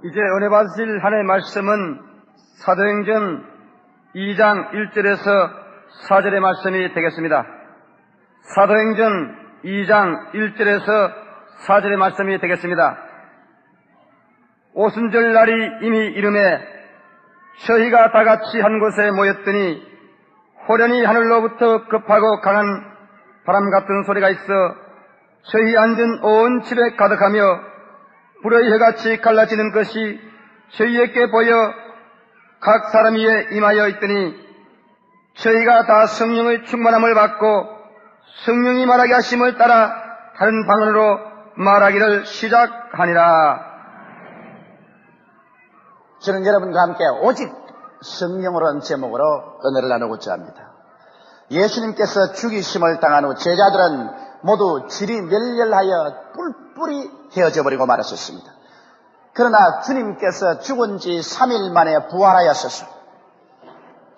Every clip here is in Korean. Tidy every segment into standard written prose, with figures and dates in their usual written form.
이제 은혜 받으실 하나님의 말씀은 사도행전 2장 1절에서 4절의 말씀이 되겠습니다. 사도행전 2장 1절에서 4절의 말씀이 되겠습니다. 오순절 날이 이미 이름에 저희가 다 같이 한 곳에 모였더니 호련히 하늘로부터 급하고 강한 바람 같은 소리가 있어 저희 앉은 온 집에 가득하며 불의 혀같이 갈라지는 것이 저희에게 보여 각 사람 위에 임하여 있더니 저희가 다 성령의 충만함을 받고 성령이 말하게 하심을 따라 다른 방언으로 말하기를 시작하니라. 저는 여러분과 함께 오직 성령으로는 제목으로 은혜를 나누고자 합니다. 예수님께서 죽이심을 당한 후 제자들은 모두 질이 멸렬하여 뿔뿔이 헤어져 버리고 말았었습니다. 그러나 주님께서 죽은 지 3일 만에 부활하였어서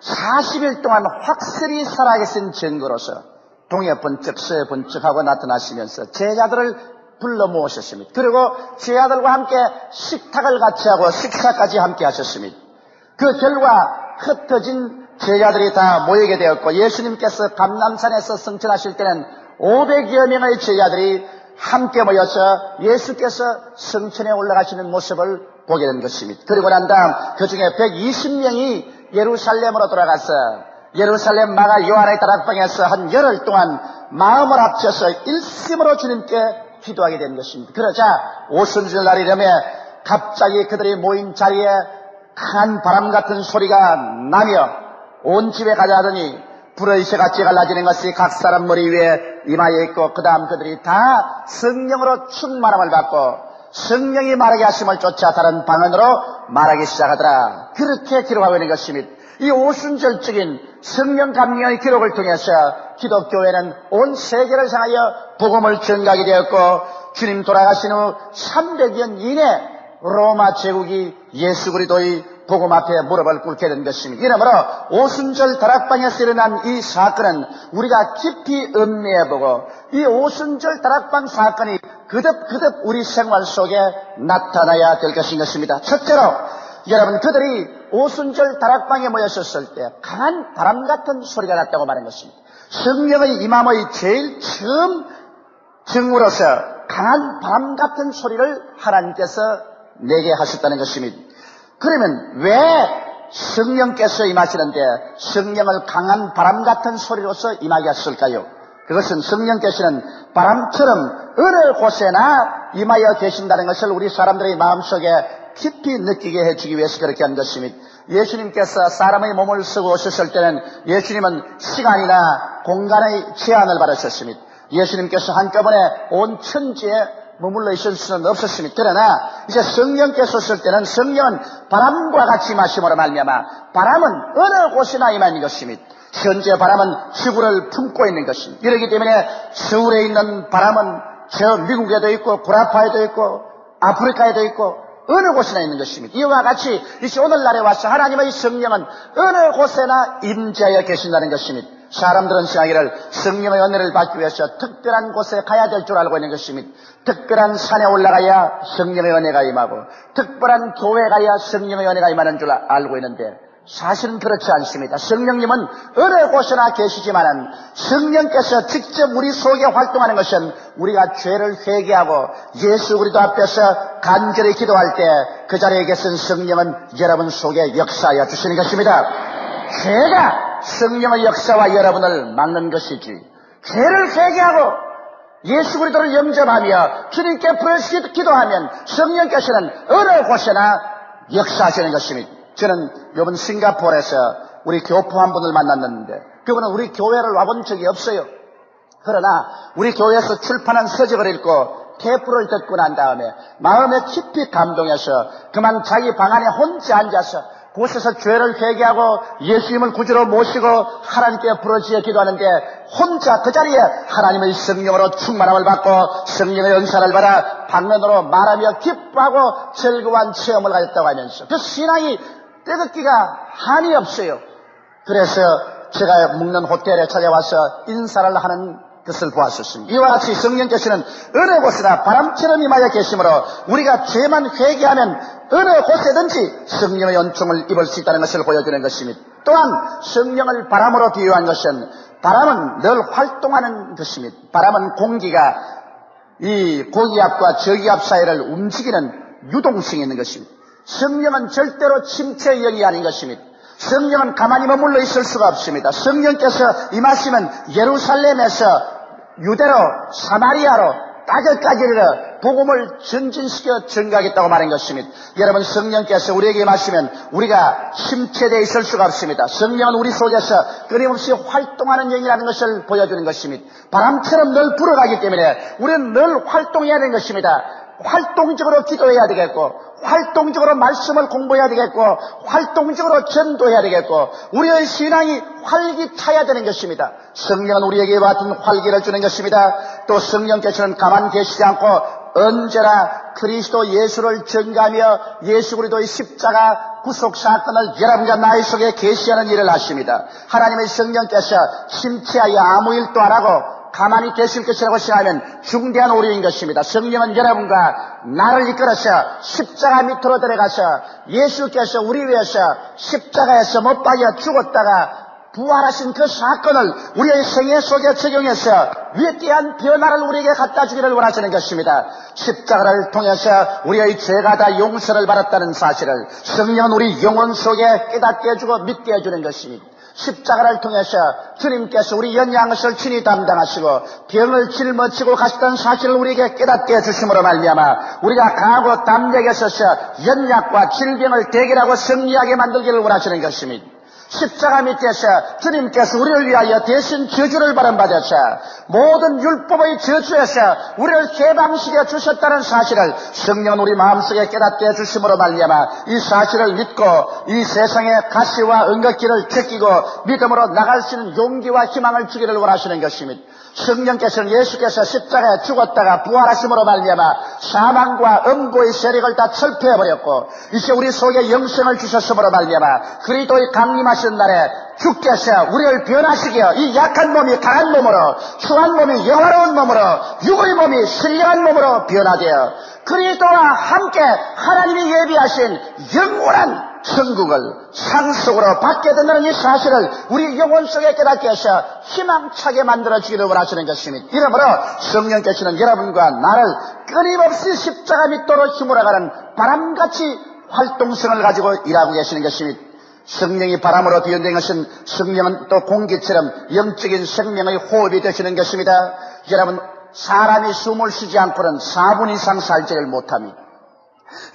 40일 동안 확실히 살아계신 증거로서 동해 번쩍 서해 번쩍하고 나타나시면서 제자들을 불러 모으셨습니다. 그리고 제자들과 함께 식탁을 같이 하고 식사까지 함께 하셨습니다. 그 결과 흩어진 제자들이 다 모이게 되었고 예수님께서 감람산에서 성천하실 때는 500여 명의 제자들이 함께 모여서 예수께서 성천에 올라가시는 모습을 보게 된 것입니다. 그리고 난 다음 그 중에 120명이 예루살렘으로 돌아가서 예루살렘 마가 요한의 다락방에서 한 열흘 동안 마음을 합쳐서 일심으로 주님께 기도하게 된 것입니다. 그러자 오순절 날이 되며 갑자기 그들이 모인 자리에 강한 바람 같은 소리가 나며 온 집에 가자 하더니 불의 혀같이 갈라지는 것이 각 사람 머리 위에 임하여 있고 그 다음 그들이 다 성령으로 충만함을 받고 성령이 말하게 하심을 쫓아 다른 방언으로 말하기 시작하더라. 그렇게 기록하고 있는 것입니다. 이 오순절적인 성령 감명의 기록을 통해서 기독교회는 온 세계를 향하여 복음을 전가하게 되었고 주님 돌아가신 후 300년 이내 로마 제국이 예수 그리스도의 복음 앞에 무릎을 꿇게 된 것입니다. 이러므로 오순절 다락방에서 일어난 이 사건은 우리가 깊이 음미해보고 이 오순절 다락방 사건이 그득그득 우리 생활 속에 나타나야 될 것입니다. 첫째로 여러분 그들이 오순절 다락방에 모였었을 때 강한 바람 같은 소리가 났다고 말한 것입니다. 성령의 임함의 제일 처음 증후로서 강한 바람 같은 소리를 하나님께서 내게 하셨다는 것입니다. 그러면 왜 성령께서 임하시는데 성령을 강한 바람 같은 소리로서 임하게 하셨을까요? 그것은 성령께서는 바람처럼 어느 곳에나 임하여 계신다는 것을 우리 사람들의 마음속에 깊이 느끼게 해주기 위해서 그렇게 한 것입니다. 예수님께서 사람의 몸을 쓰고 오셨을 때는 예수님은 시간이나 공간의 제한을 받으셨습니다. 예수님께서 한꺼번에 온 천지에 머물러 있을 수는 없었습니다. 그러나 이제 성령께서 오실 때는 성령은 바람과 같이 임하심으로 말미암아 바람은 어느 곳이나 임하는 것입니다. 현재 바람은 지구를 품고 있는 것입니다. 이렇기 때문에 서울에 있는 바람은 저 미국에도 있고 구라파에도 있고 아프리카에도 있고 어느 곳이나 있는 것입니다. 이와 같이 이제 오늘날에 와서 하나님의 성령은 어느 곳에나 임재하여 계신다는 것입니다. 사람들은 생각하기를 성령의 은혜를 받기 위해서 특별한 곳에 가야 될 줄 알고 있는 것입니다. 특별한 산에 올라가야 성령의 은혜가 임하고 특별한 교회에 가야 성령의 은혜가 임하는 줄 알고 있는데 사실은 그렇지 않습니다. 성령님은 어느 곳에나 계시지만은 성령께서 직접 우리 속에 활동하는 것은 우리가 죄를 회개하고 예수 그리스도 앞에서 간절히 기도할 때 그 자리에 계신 성령은 여러분 속에 역사하여 주시는 것입니다. 죄가 성령의 역사와 여러분을 막는 것이지 죄를 회개하고 예수 그리스도를 영접하며 주님께 부르짖고 기도하면 성령께서는 어느 곳에나 역사하시는 것입니다. 저는 이번 싱가포르에서 우리 교포 한 분을 만났는데 그분은 우리 교회를 와본 적이 없어요. 그러나 우리 교회에서 출판한 서적을 읽고 테이프를 듣고 난 다음에 마음에 깊이 감동해서 그만 자기 방 안에 혼자 앉아서 곳에서 죄를 회개하고 예수님을 구주로 모시고 하나님께 부르짖어 기도하는데 혼자 그 자리에 하나님의 성령으로 충만함을 받고 성령의 은사를 받아 방언으로 말하며 기뻐하고 즐거운 체험을 가졌다고 하면서 그 신앙이 떼긋기가 한이 없어요. 그래서 제가 묵는 호텔에 찾아와서 인사를 하는 것을 보았었습니다. 이와 같이 성령께서는 어느 곳이나 바람처럼 임하여 계시므로 우리가 죄만 회개하면 어느 곳에든지 성령의 은총을 입을 수 있다는 것을 보여주는 것입니다. 또한 성령을 바람으로 비유한 것은 바람은 늘 활동하는 것입니다. 바람은 공기가 이 고기압과 저기압 사이를 움직이는 유동성이 있는 것입니다. 성령은 절대로 침체의 영이 아닌 것입니다. 성령은 가만히 머물러 있을 수가 없습니다. 성령께서 임하시면 예루살렘에서 유대로 사마리아로 땅끝까지 이르러 복음을 전진시켜 전가하겠다고 말한 것입니다. 여러분, 성령께서 우리에게 임하시면 우리가 침체되어 있을 수가 없습니다. 성령은 우리 속에서 끊임없이 활동하는 영이라는 것을 보여주는 것입니다. 바람처럼 늘 불어가기 때문에 우리는 늘 활동해야 되는 것입니다. 활동적으로 기도해야 되겠고, 활동적으로 말씀을 공부해야 되겠고, 활동적으로 전도해야 되겠고, 우리의 신앙이 활기차야 되는 것입니다. 성령은 우리에게 같은 활기를 주는 것입니다. 또 성령께서는 가만히 계시지 않고 언제나 그리스도 예수를 전가하며 예수 그리스도의 십자가 구속 사건을 여러분과 나의 속에 계시하는 일을 하십니다. 하나님의 성령께서 침체하여 아무 일도 안 하고 가만히 계실 것이라고 생각하면 중대한 오류인 것입니다. 성령은 여러분과 나를 이끌어서 십자가 밑으로 들어가서 예수께서 우리 위해서 십자가에서 못 박여 죽었다가 부활하신 그 사건을 우리의 생애 속에 적용해서 위대한 변화를 우리에게 갖다 주기를 원하시는 것입니다. 십자가를 통해서 우리의 죄가 다 용서를 받았다는 사실을 성령은 우리 영혼 속에 깨닫게 해주고 믿게 해주는 것입니다. 십자가를 통해서 주님께서 우리 연약한 것을 친히 담당하시고 병을 짊어지고 가셨다는 사실을 우리에게 깨닫게 해주심으로 말미암아 우리가 강하고 담대하게 서서 연약과 질병을 대결하고 승리하게 만들기를 원하시는 것입니다. 십자가 밑에서 주님께서 우리를 위하여 대신 저주를 받아서 모든 율법의 저주에서 우리를 해방시켜 주셨다는 사실을 성령은 우리 마음속에 깨닫게 해주심으로 말미암아 이 사실을 믿고 이 세상의 가시와 은극기를 제끼고 믿음으로 나갈 수 있는 용기와 희망을 주기를 원하시는 것입니다. 성령께서는 예수께서 십자가에 죽었다가 부활하심으로 말미암아 사망과 음부의 세력을 다 철폐해버렸고 이제 우리 속에 영생을 주셨으므로 말미암아 그리스도의 강림하신 날에 주께서 우리를 변화시켜 이 약한 몸이 강한 몸으로 추한 몸이 영화로운 몸으로 육의 몸이 신령한 몸으로 변화되어 그리스도와 함께 하나님이 예비하신 영원한 천국을 상속으로 받게 된다는 이 사실을 우리 영혼 속에 깨닫게 해서 희망차게 만들어주기를 원하시는 것입니다. 이러므로 성령께서는 여러분과 나를 끊임없이 십자가 밑으로 힘으로가는 바람같이 활동성을 가지고 일하고 계시는 것입니다. 성령이 바람으로 비운된 것은 성령은 또 공기처럼 영적인 생명의 호흡이 되시는 것입니다. 여러분, 사람이 숨을 쉬지 않고는 4분 이상 살지를 못합니다.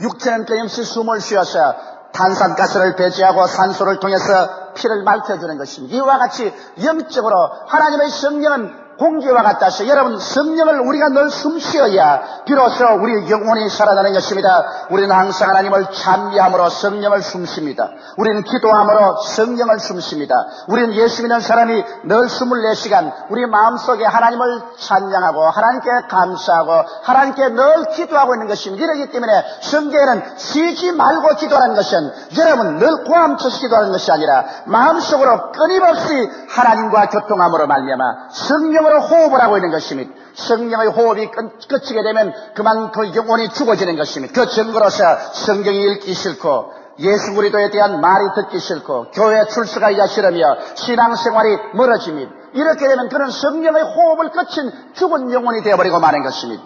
육체는 끊임없이 숨을 쉬어서 탄산가스를 배제하고 산소를 통해서 피를 맑혀주는 것입니다. 이와 같이 영적으로 하나님의 성령은 공기와 같아서 여러분 성령을 우리가 늘 숨쉬어야 비로소 우리 영혼이 살아나는 것입니다. 우리는 항상 하나님을 찬미함으로 성령을 숨쉽니다. 우리는 기도함으로 성령을 숨쉽니다. 우리는 예수 믿는 사람이 늘 24시간 우리 마음속에 하나님을 찬양하고 하나님께 감사하고 하나님께 늘 기도하고 있는 것입니다. 이러기 때문에 성경에는 쉬지 말고 기도하는 것은 여러분 늘 고함쳐서 기도하는 것이 아니라 마음속으로 끊임없이 하나님과 교통함으로 말미암아 성령을 호흡을 하고 있는 것입니다. 성령의 호흡이 끝이게 되면 그만 그 영혼이 죽어지는 것입니다. 그 증거로서 성경이 읽기 싫고 예수 그리스도에 대한 말이 듣기 싫고 교회 출석하기가 싫으며 신앙생활이 멀어집니다. 이렇게 되면 그는 성령의 호흡을 끝인 죽은 영혼이 되어버리고 마는 것입니다.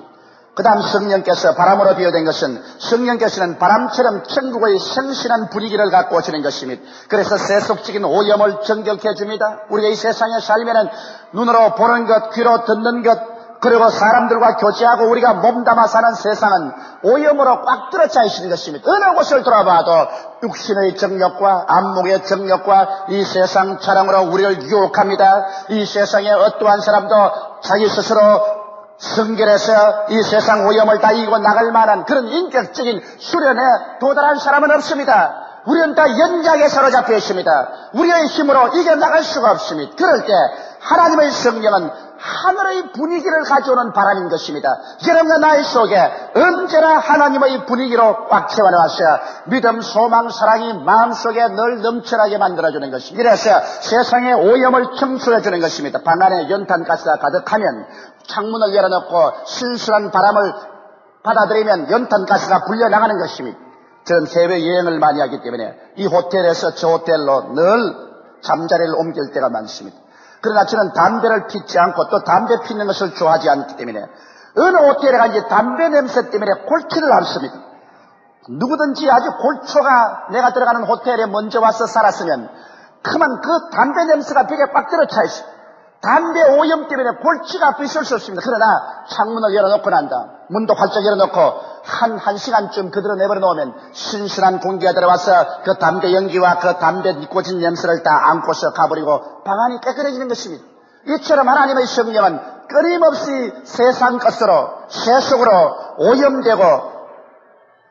그 다음 성령께서 바람으로 비유된 것은 성령께서는 바람처럼 천국의 생신한 분위기를 갖고 오시는 것입니다. 그래서 세속적인 오염을 정결케 해줍니다. 우리가 이 세상에 살면은 눈으로 보는 것, 귀로 듣는 것, 그리고 사람들과 교제하고 우리가 몸담아 사는 세상은 오염으로 꽉 들어차 있는 것입니다. 어느 곳을 돌아봐도 육신의 정욕과 안목의 정욕과 이 세상 자랑으로 우리를 유혹합니다. 이 세상에 어떠한 사람도 자기 스스로 성결해서 이 세상 오염을 다 이기고 나갈 만한 그런 인격적인 수련에 도달한 사람은 없습니다. 우리는 다 연약에 사로잡혀 있습니다. 우리의 힘으로 이겨나갈 수가 없습니다. 그럴 때 하나님의 성령은 하늘의 분위기를 가져오는 바람인 것입니다. 여러분과 나의 속에 언제나 하나님의 분위기로 꽉 채워넣어서 믿음, 소망, 사랑이 마음속에 늘 넘쳐나게 만들어주는 것입니다. 이래서 세상의 오염을 청소해주는 것입니다. 방 안에 연탄가스가 가득하면 창문을 열어놓고 신선한 바람을 받아들이면 연탄가스가 불려나가는 것입니다. 저는 해외여행을 많이 하기 때문에 이 호텔에서 저 호텔로 늘 잠자리를 옮길 때가 많습니다. 그러나 저는 담배를 피지 않고 또 담배 피는 것을 좋아하지 않기 때문에 어느 호텔에 가는지 담배 냄새 때문에 골치를 앓습니다. 누구든지 아주 골초가 내가 들어가는 호텔에 먼저 와서 살았으면 그만 그 담배 냄새가 벽에 빡 들어차 있어요. 담배 오염 때문에 골치가 아프 있을 수 없습니다. 그러나 창문을 열어놓고 난다. 문도 활짝 열어놓고 한 시간쯤 그대로 내버려 놓으면 신선한 공기가 들어와서 그 담배 연기와 그 담배 꽂은 냄새를 다 안고서 가버리고 방 안이 깨끗해지는 것입니다. 이처럼 하나님의 성령은 끊임없이 세상 것으로 세속으로 오염되고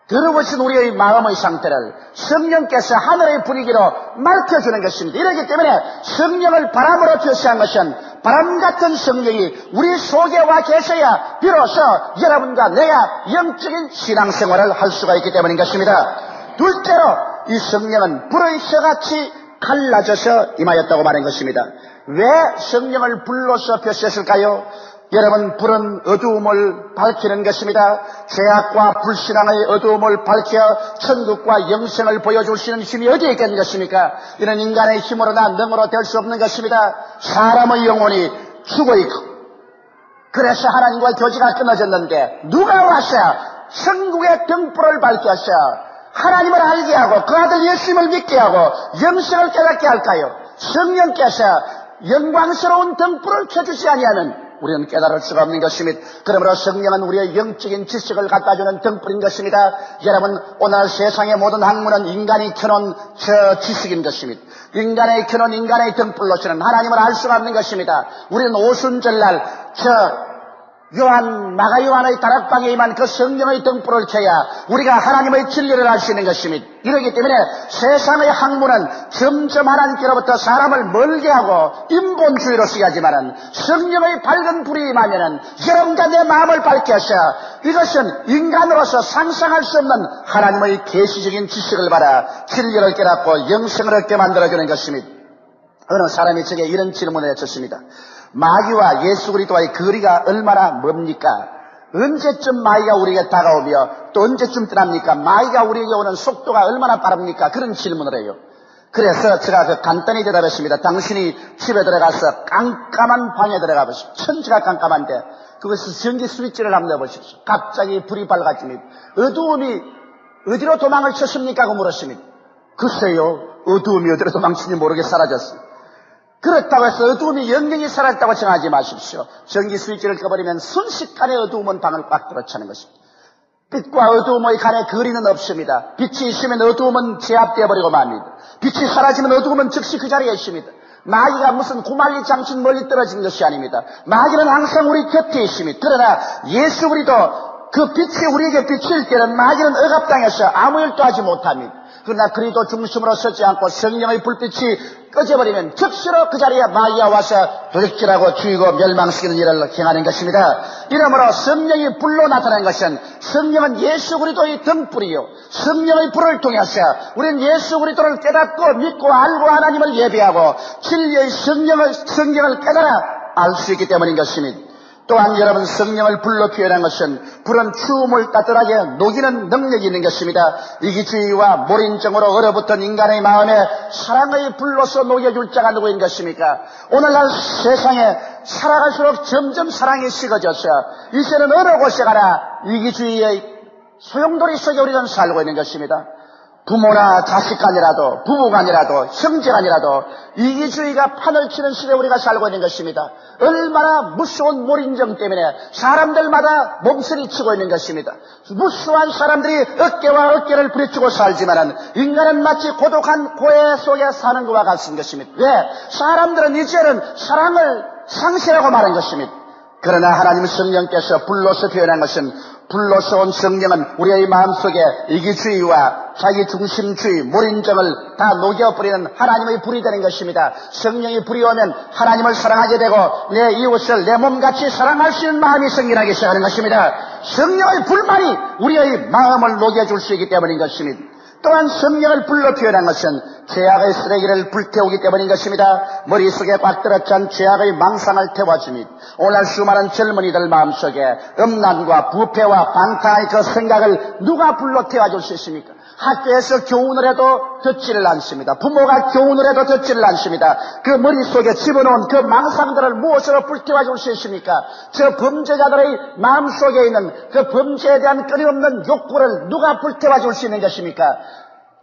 더러워진 우리의 마음의 상태를 성령께서 하늘의 분위기로 맑혀주는 것입니다. 이렇기 때문에 성령을 바람으로 표시한 것은 바람 같은 성령이 우리 속에 와 계셔야 비로소 여러분과 내가 영적인 신앙생활을 할 수가 있기 때문인 것입니다. 둘째로 이 성령은 불의 혀같이 갈라져서 임하였다고 말한 것입니다. 왜 성령을 불로서 표시했을까요? 여러분, 불은 어두움을 밝히는 것입니다. 죄악과 불신앙의 어두움을 밝혀 천국과 영생을 보여줄 수 있는 힘이 어디에 있겠는 것입니까? 이는 인간의 힘으로나 능으로 될 수 없는 것입니다. 사람의 영혼이 죽어있고 그래서 하나님과 교제가 끊어졌는데 누가 와서 천국의 등불을 밝혀서 하나님을 알게 하고 그 아들 예수님을 믿게 하고 영생을 깨닫게 할까요? 성령께서 영광스러운 등불을 켜주지 아니하면 우리는 깨달을 수가 없는 것입니다. 그러므로 성령은 우리의 영적인 지식을 갖다주는 등불인 것입니다. 여러분, 오늘 세상의 모든 학문은 인간이 켜놓은 저 지식인 것입니다. 인간의 켜놓은 인간의 등불로서는 하나님을 알 수가 없는 것입니다. 우리는 오순절날 마가 요한의 다락방에 임한 그 성령의 등불을 켜야 우리가 하나님의 진리를 알 수 있는 것입니다. 이러기 때문에 세상의 학문은 점점 하나님께로부터 사람을 멀게 하고 인본주의로 쓰여지만은 성령의 밝은 불이 임하면은 여러분과 내 마음을 밝혀서 이것은 인간으로서 상상할 수 없는 하나님의 계시적인 지식을 받아 진리를 깨닫고 영생을 얻게 만들어주는 것입니다. 어느 사람이 제게 이런 질문을 했었습니다. 마귀와 예수 그리스도와의 거리가 얼마나 멉니까? 언제쯤 마귀가 우리에게 다가오며 또 언제쯤 떠납니까? 마귀가 우리에게 오는 속도가 얼마나 빠릅니까? 그런 질문을 해요. 그래서 제가 간단히 대답했습니다. 당신이 집에 들어가서 깜깜한 방에 들어가 보십시오. 천지가 깜깜한데 그것을 전기 스위치를 한번 넣어보십시오. 갑자기 불이 밝아집니다. 어두움이 어디로 도망을 쳤습니까? 고 물었습니다. 글쎄요, 어두움이 어디로 도망치는지 모르게 사라졌습니다. 그렇다고 해서 어두움이 영영이 사라졌다고 생각하지 마십시오. 전기 스위치를 꺼버리면 순식간에 어두움은 방을 꽉 들어차는 것입니다. 빛과 어두움의 간에 거리는 없습니다. 빛이 있으면 어두움은 제압되어 버리고 맙니다. 빛이 사라지면 어두움은 즉시 그 자리에 있습니다. 마귀가 무슨 고말리 장신 멀리 떨어진 것이 아닙니다. 마귀는 항상 우리 곁에 있습니다. 그러나 예수 그리스도 그 빛이 우리에게 비칠 때는 마귀는 억압당해서 아무 일도 하지 못합니다. 그러나 그리스도 중심으로 서지 않고 성령의 불빛이 꺼져버리면 즉시로 그 자리에 마귀가 와서 도둑질하고 죽이고 멸망시키는 일을 행하는 것입니다. 이러므로 성령이 불로 나타나는 것은 성령은 예수 그리스도의 등불이요 성령의 불을 통해서 우리는 예수 그리스도를 깨닫고 믿고 알고 하나님을 예배하고 진리의 성령을 깨달아 알 수 있기 때문인 것입니다. 또한 여러분, 성령을 불로 표현한 것은 불은 추움을 따뜻하게 녹이는 능력이 있는 것입니다. 이기주의와 몰인정으로 얼어붙은 인간의 마음에 사랑의 불로서 녹여줄 자가 누구인 것입니까? 오늘날 세상에 살아갈수록 점점 사랑이 식어져서 이제는 어느 곳에 가나 이기주의의 소용돌이 속에 우리는 살고 있는 것입니다. 부모나 자식간이라도 부부간이라도 형제간이라도 이기주의가 판을 치는 시대에 우리가 살고 있는 것입니다. 얼마나 무서운 몰인정 때문에 사람들마다 몸서리치고 있는 것입니다. 무수한 사람들이 어깨와 어깨를 부딪히고 살지만은 인간은 마치 고독한 고해 속에 사는 것과 같은 것입니다. 왜? 사람들은 이제는 사랑을 상실하고 마는 것입니다. 그러나 하나님 성령께서 불로서 표현한 것은 불로서 온 성령은 우리의 마음속에 이기주의와 자기중심주의, 몰인정을 다 녹여버리는 하나님의 불이 되는 것입니다. 성령이 불이 오면 하나님을 사랑하게 되고 내 이웃을 내 몸같이 사랑할 수 있는 마음이 생겨나기 시작하는 것입니다. 성령의 불만이 우리의 마음을 녹여줄 수 있기 때문인 것입니다. 또한 성령을 불로 표현한 것은 죄악의 쓰레기를 불태우기 때문인 것입니다. 머릿속에 꽉 들어찬 죄악의 망상을 태워줍니다. 오늘날 수많은 젊은이들 마음속에 음란과 부패와 방탕의 그 생각을 누가 불로 태워줄 수 있습니까? 학교에서 교훈을 해도 듣지를 않습니다. 부모가 교훈을 해도 듣지를 않습니다. 그 머릿속에 집어넣은 그 망상들을 무엇으로 불태워 줄 수 있습니까? 저 범죄자들의 마음속에 있는 그 범죄에 대한 끊임없는 욕구를 누가 불태워 줄 수 있는 것입니까?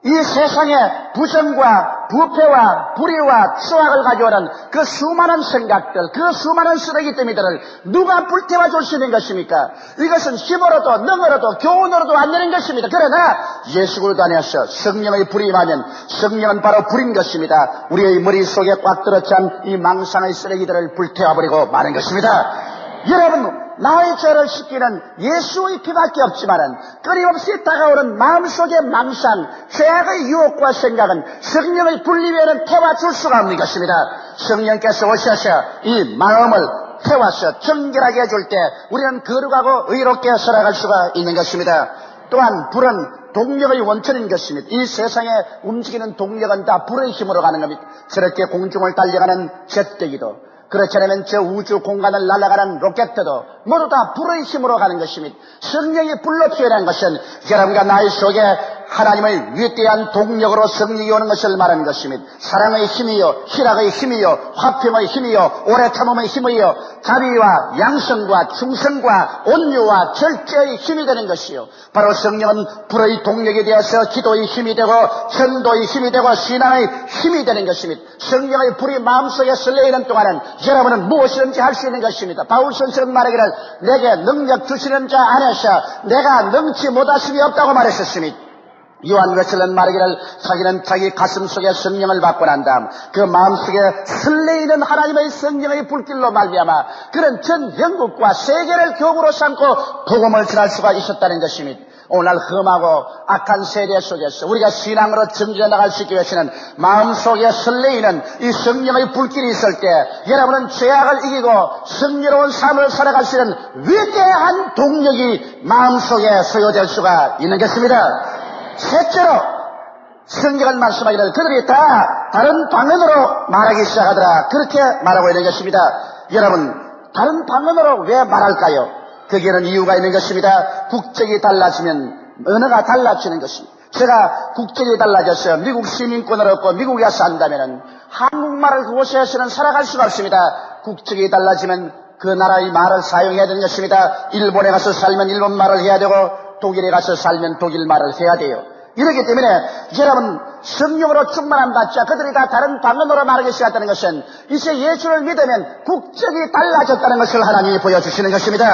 이 세상에 부정과 부패와 불의와 추악을 가져오는 그 수많은 생각들, 그 수많은 쓰레기 더미들을 누가 불태워 줄 수 있는 것입니까? 이것은 힘으로도 능으로도 교훈으로도 안 되는 것입니다. 그러나 예수 그리스도 안에서 성령의 불이 임하면 성령은 바로 불인 것입니다. 우리의 머릿속에 꽉 들어찬 이 망상의 쓰레기들을 불태워버리고 마는 것입니다. 여러분, 나의 죄를 씻기는 예수의 피밖에 없지만은 끊임없이 다가오는 마음속의 망상, 죄악의 유혹과 생각은 성령의 분리에는 태워줄 수가 없는 것입니다. 성령께서 오셔서 이 마음을 태워서 정결하게 해줄 때 우리는 거룩하고 의롭게 살아갈 수가 있는 것입니다. 또한 불은 동력의 원천인 것입니다. 이 세상에 움직이는 동력은 다 불의 힘으로 가는 겁니다. 저렇게 공중을 달려가는 jet대기도, 그렇지 않으면 저 우주 공간을 날아가는 로켓도 모두 다 불의 힘으로 가는 것입니다. 성령이 불로 표현한 것은 여러분과 나의 속에 하나님의 위대한 동력으로 성령이 오는 것을 말하는 것입니다. 사랑의 힘이요, 희락의 힘이요, 화평의 힘이요, 오래 참음의 힘이요, 자비와 양성과 충성과 온유와 절제의 힘이 되는 것이요, 바로 성령은 불의 동력이 되어서 기도의 힘이 되고 전도의 힘이 되고 신앙의 힘이 되는 것입니다. 성령의 불이 마음속에 설레이는 동안은 여러분은 무엇이든지 할 수 있는 것입니다. 바울 선생은 말하기를 내게 능력 주시는 자 안에서 내가 능치 못하심이 없다고 말했었습니다. 요한 웨슬레는 말하기를 자기는 자기 가슴 속에 성령을 받고 난 다음 그 마음속에 설레이는 하나님의 성령의 불길로 말미암아 그는 전 영국과 세계를 교구로 삼고 복음을 전할 수가 있었다는 것입니다. 오늘 험하고 악한 세대 속에서 우리가 신앙으로 전진해 나갈 수 있기 위해서는 마음속에 설레이는 이 성령의 불길이 있을 때 여러분은 죄악을 이기고 성녀로운 삶을 살아갈 수 있는 위대한 동력이 마음속에 소요될 수가 있는 것입니다. 셋째로 성경은 말씀하기를 그들이 다 다른 방언으로 말하기 시작하더라, 그렇게 말하고 있는 것입니다. 여러분, 다른 방언으로 왜 말할까요? 거기에는 이유가 있는 것입니다. 국적이 달라지면 언어가 달라지는 것입니다. 제가 국적이 달라져서 미국 시민권을 얻고 미국에 산다면 한국말을 그곳에서는 살아갈 수가 없습니다. 국적이 달라지면 그 나라의 말을 사용해야 되는 것입니다. 일본에 가서 살면 일본 말을 해야 되고 독일에 가서 살면 독일 말을 해야 돼요. 이렇기 때문에 여러분, 성령으로 충만함 받자 그들이 다 다른 방언으로 말하기 시작했다는 것은 이제 예수를 믿으면 국적이 달라졌다는 것을 하나님이 보여주시는 것입니다.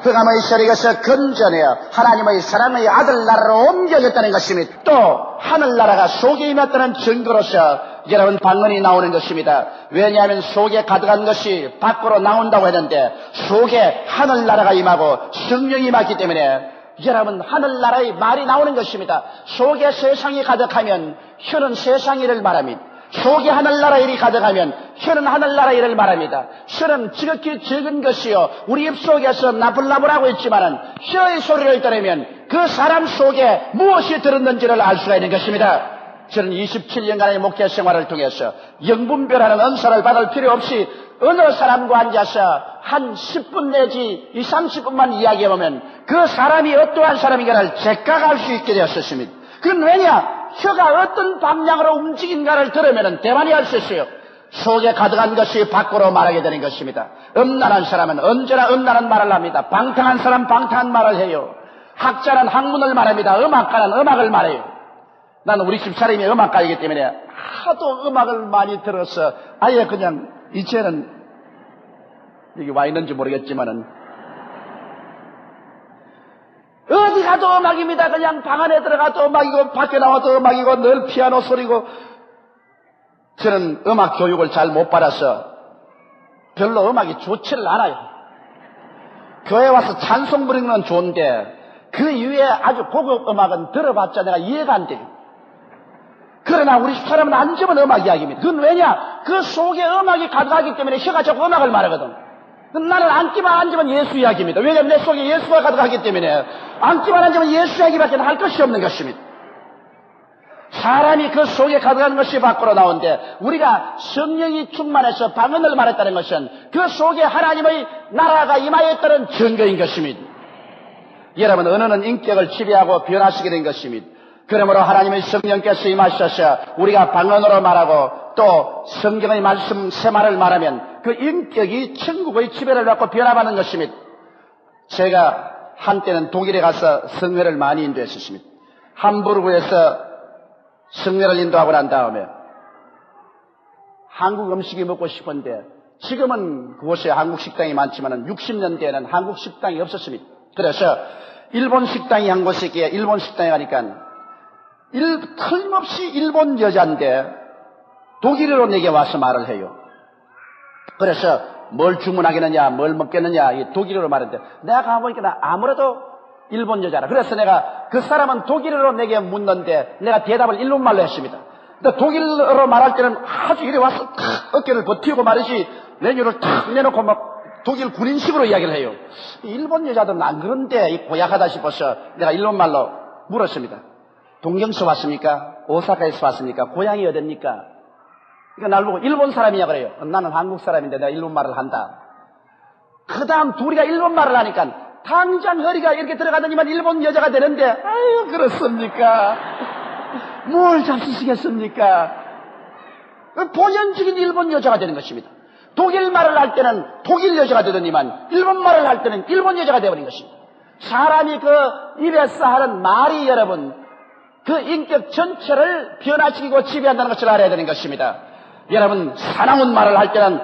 그가의 세력에서 건져내어 하나님의 사랑의 아들 나라로 옮겨졌다는 것입니다. 또 하늘나라가 속에 임했다는 증거로서 여러분 방언이 나오는 것입니다. 왜냐하면 속에 가득한 것이 밖으로 나온다고 했는데 속에 하늘나라가 임하고 성령이 임하기 때문에 여러분 하늘나라의 말이 나오는 것입니다. 속에 세상이 가득하면 혀는 세상 일을 말합니다. 속에 하늘나라 일이 가득하면 혀는 하늘나라 일을 말합니다. 혀는 지극히 적은 것이요 우리 입속에서 나불나불하고 있지만은 혀의 소리를 들으면 그 사람 속에 무엇이 들었는지를 알 수가 있는 것입니다. 저는 27년간의 목회 생활을 통해서 영분별하는 은사를 받을 필요 없이 어느 사람과 앉아서 한 10분 내지 20, 30분만 이야기해보면 그 사람이 어떠한 사람인가를 제각알 수 있게 되었습니다. 그건 왜냐? 혀가 어떤 방향으로 움직인가를 들으면 대만이 알 수 있어요. 속에 가득한 것이 밖으로 말하게 되는 것입니다. 음란한 사람은 언제나 음란한 말을 합니다. 방탕한 사람 방탕한 말을 해요. 학자는 학문을 말합니다. 음악가는 음악을 말해요. 나는 우리 집사람이 음악가이기 때문에 하도 음악을 많이 들어서 아예 그냥 이제는 여기 와 있는지 모르겠지만은 어디 가도 음악입니다. 그냥 방 안에 들어가도 음악이고 밖에 나와도 음악이고 늘 피아노 소리고. 저는 음악 교육을 잘 못 받아서 별로 음악이 좋지를 않아요. 교회 와서 찬송 부르는 건 좋은데 그 이외에 아주 고급 음악은 들어봤자 내가 이해가 안 돼요. 그러나 우리 사람은 앉으면 음악 이야기입니다. 그건 왜냐? 그 속에 음악이 가득하기 때문에 혀가 자꾸 음악을 말하거든. 나는 앉기만 앉으면 예수 이야기입니다. 왜냐하면 내 속에 예수가 가득하기 때문에 앉기만 앉으면 예수 이야기밖에 할 것이 없는 것입니다. 사람이 그 속에 가득한 것이 밖으로 나오는데 우리가 성령이 충만해서 방언을 말했다는 것은 그 속에 하나님의 나라가 임하였다는 증거인 것입니다. 여러분, 언어는 인격을 지배하고 변화시키게 된 것입니다. 그러므로 하나님의 성령께서 임하셔서 우리가 방언으로 말하고 또 성경의 말씀 세말을 말하면 그 인격이 천국의 지배를 받고 변화받는 것입니다. 제가 한때는 독일에 가서 성회를 많이 인도했었습니다. 함부르크에서 성회를 인도하고 난 다음에 한국 음식이 먹고 싶은데 지금은 그곳에 한국 식당이 많지만 60년대에는 한국 식당이 없었습니다. 그래서 일본 식당이 한 곳에 있기에 일본 식당에 가니까 틀림없이 일본 여자인데 독일어로 내게 와서 말을 해요. 그래서 뭘 주문하겠느냐, 뭘 먹겠느냐, 독일어로 말했는데 내가 가보니까 아무래도 일본 여자라. 그래서 내가 그 사람은 독일어로 내게 묻는데 내가 대답을 일본말로 했습니다. 근데 독일어로 말할 때는 아주 이리 와서 탁 어깨를 버티고 말이지 메뉴를 탁 내놓고 막 독일 군인식으로 이야기를 해요. 일본 여자들은 안 그런데 고약하다 싶어서 내가 일본말로 물었습니다. 동경에서 왔습니까? 오사카에서 왔습니까? 고향이 어딥니까? 그러니까 날 보고 일본 사람이냐 그래요. 나는 한국 사람인데 내가 일본말을 한다. 그 다음 둘이가 일본말을 하니까 당장 허리가 이렇게 들어가더니만 일본 여자가 되는데 아유 그렇습니까? 뭘 잡수시겠습니까? 본연적인 일본 여자가 되는 것입니다. 독일 말을 할 때는 독일 여자가 되더니만 일본 말을 할 때는 일본 여자가 되어버린 것입니다. 사람이 그 입에서 하는 말이 여러분 그 인격 전체를 변화시키고 지배한다는 것을 알아야 되는 것입니다. 여러분 사나운 말을 할 때는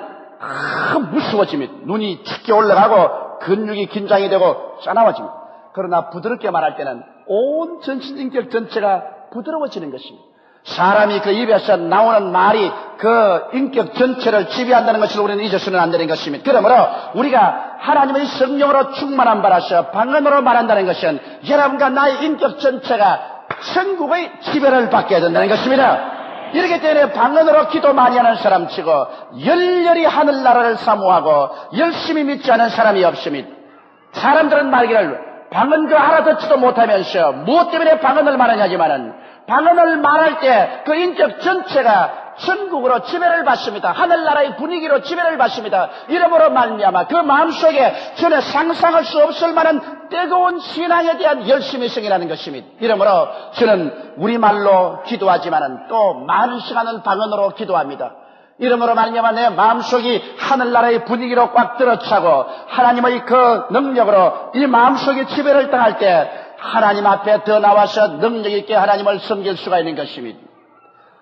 무서워집니다. 눈이 짙게 올라가고 근육이 긴장이 되고 싸나워집니다. 그러나 부드럽게 말할 때는 온 전신 인격 전체가 부드러워지는 것입니다. 사람이 그 입에서 나오는 말이 그 인격 전체를 지배한다는 것을 우리는 잊어서는 안 되는 것입니다. 그러므로 우리가 하나님의 성령으로 충만한 바라서 방언으로 말한다는 것은 여러분과 나의 인격 전체가 천국의 지배를 받게 된다는 것입니다. 이렇기 때문에 방언으로 기도 많이 하는 사람치고 열렬히 하늘나라를 사모하고 열심히 믿지 않은 사람이 없습니다. 사람들은 말기를 방언도 알아듣지도 못하면서 무엇 때문에 방언을 말하냐지만은 방언을 말할 때 그 인격 전체가 천국으로 지배를 받습니다. 하늘나라의 분위기로 지배를 받습니다. 이러므로 말미암아 그 마음속에 전에 상상할 수 없을 만한 뜨거운 신앙에 대한 열심이 생기라는 것입니다. 이러므로 저는 우리말로 기도하지만은 또 많은 시간을 방언으로 기도합니다. 이러므로 말미암아 내 마음속이 하늘나라의 분위기로 꽉 들어차고 하나님의 그 능력으로 이 마음속이 지배를 당할 때 하나님 앞에 더 나와서 능력 있게 하나님을 섬길 수가 있는 것입니다.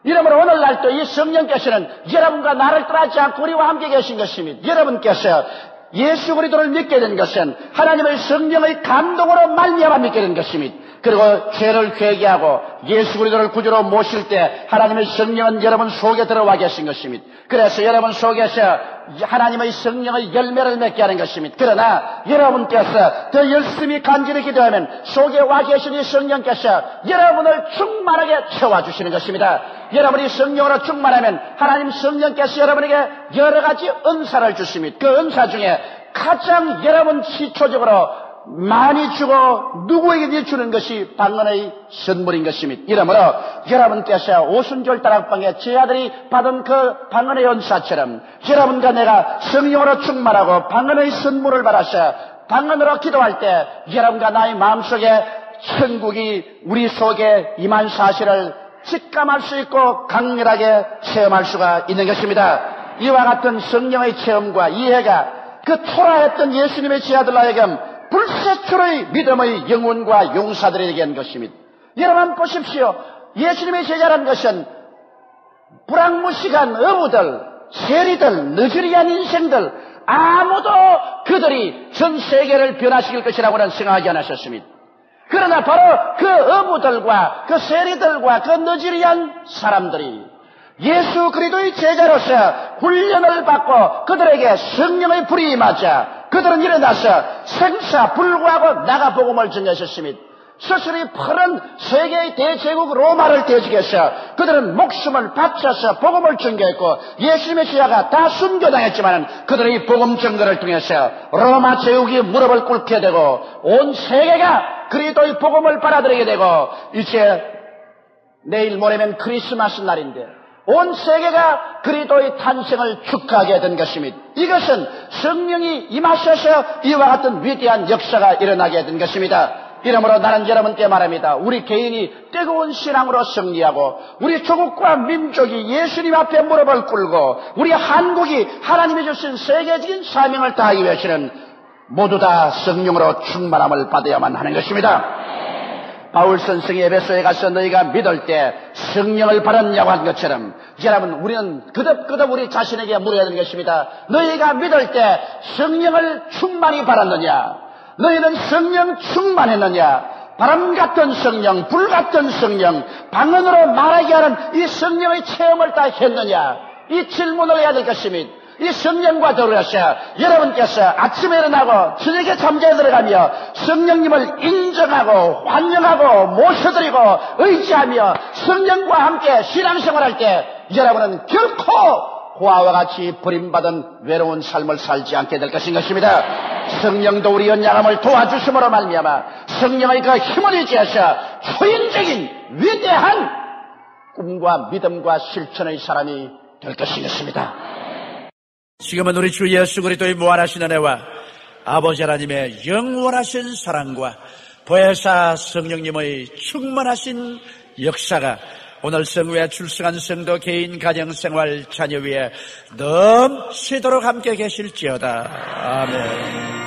이러므로 오늘날도 이 성령께서는 여러분과 나를 떠나지 않고 우리와 함께 계신 것입니다. 여러분께서 예수 그리스도를 믿게 된 것은 하나님의 성령의 감동으로 말미암아 믿게 된 것입니다. 그리고 죄를 회개하고 예수 그리스도를 구주로 모실 때 하나님의 성령은 여러분 속에 들어와 계신 것입니다. 그래서 여러분 속에서 하나님의 성령의 열매를 맺게 하는 것입니다. 그러나 여러분께서 더 열심히 간절히 기도하면 속에 와 계신 이 성령께서 여러분을 충만하게 채워주시는 것입니다. 여러분이 성령으로 충만하면 하나님 성령께서 여러분에게 여러 가지 은사를 주십니다. 그 은사 중에 가장 여러분 시초적으로 많이 주고 누구에게 주는 것이 방언의 선물인 것입니다. 이러므로 여러분께서 오순절 다락방에 제 아들이 받은 그 방언의 은사처럼 여러분과 내가 성령으로 충만하고 방언의 선물을 받아서 방언으로 기도할 때 여러분과 나의 마음속에 천국이 우리 속에 임한 사실을 직감할 수 있고 강렬하게 체험할 수가 있는 것입니다. 이와 같은 성령의 체험과 이해가 그 초라했던 예수님의 제자들 하여금 불세출의 믿음의 영혼과 용사들에게 한 것입니다. 여러분 보십시오. 예수님의 제자라는 것은 불황무식한 어부들, 세리들, 느지리한 인생들 아무도 그들이 전 세계를 변화시킬 것이라고는 생각하지 않으셨습니다. 그러나 바로 그 어부들과 그 세리들과 그 느지리한 사람들이 예수 그리스도의 제자로서 훈련을 받고 그들에게 성령의 불이 임하자 그들은 일어나서 생사불구하고 나가 복음을 전하셨습니다. 스스로 푸른 세계의 대제국 로마를 대적해서 그들은 목숨을 바쳐서 복음을 전개했고 예수님의 제자가 다 순교당했지만 그들의 복음 전거를 통해서 로마 제국이 무릎을 꿇게 되고 온 세계가 그리스도의 복음을 받아들이게 되고 이제 내일 모레면 크리스마스 날인데 온 세계가 그리스도의 탄생을 축하하게 된 것입니다. 이것은 성령이 임하셔서 이와 같은 위대한 역사가 일어나게 된 것입니다. 이러므로 나는 여러분께 말합니다. 우리 개인이 뜨거운 신앙으로 승리하고 우리 조국과 민족이 예수님 앞에 무릎을 꿇고 우리 한국이 하나님이 주신 세계적인 사명을 다하기 위해서는 모두 다 성령으로 충만함을 받아야만 하는 것입니다. 바울 선생이 에베소에 가서 너희가 믿을 때 성령을 받았냐고 한 것처럼 여러분 우리는 그덕그덕 우리 자신에게 물어야 되는 것입니다. 너희가 믿을 때 성령을 충만히 받았느냐? 너희는 성령 충만했느냐? 바람 같은 성령, 불 같은 성령, 방언으로 말하게 하는 이 성령의 체험을 다 했느냐? 이 질문을 해야 될 것입니다. 이 성령과 더불어서 여러분께서 아침에 일어나고 저녁에 잠자에 들어가며 성령님을 인정하고 환영하고 모셔드리고 의지하며 성령과 함께 신앙생활할 때 여러분은 결코 고아와 같이 버림받은 외로운 삶을 살지 않게 될 것입니다. 성령도 우리 연약함을 도와주심으로 말미암아 성령의 그 힘을 의지해서 초인적인 위대한 꿈과 믿음과 실천의 사람이 될 것이겠습니다. 지금은 우리 주 예수 그리스도의 무한하신 은혜와 아버지 하나님의 영원하신 사랑과 보혜사 성령님의 충만하신 역사가 오늘 성회에 출석한 성도 개인 가정생활 자녀 위에 넘치도록 함께 계실지어다. 아멘.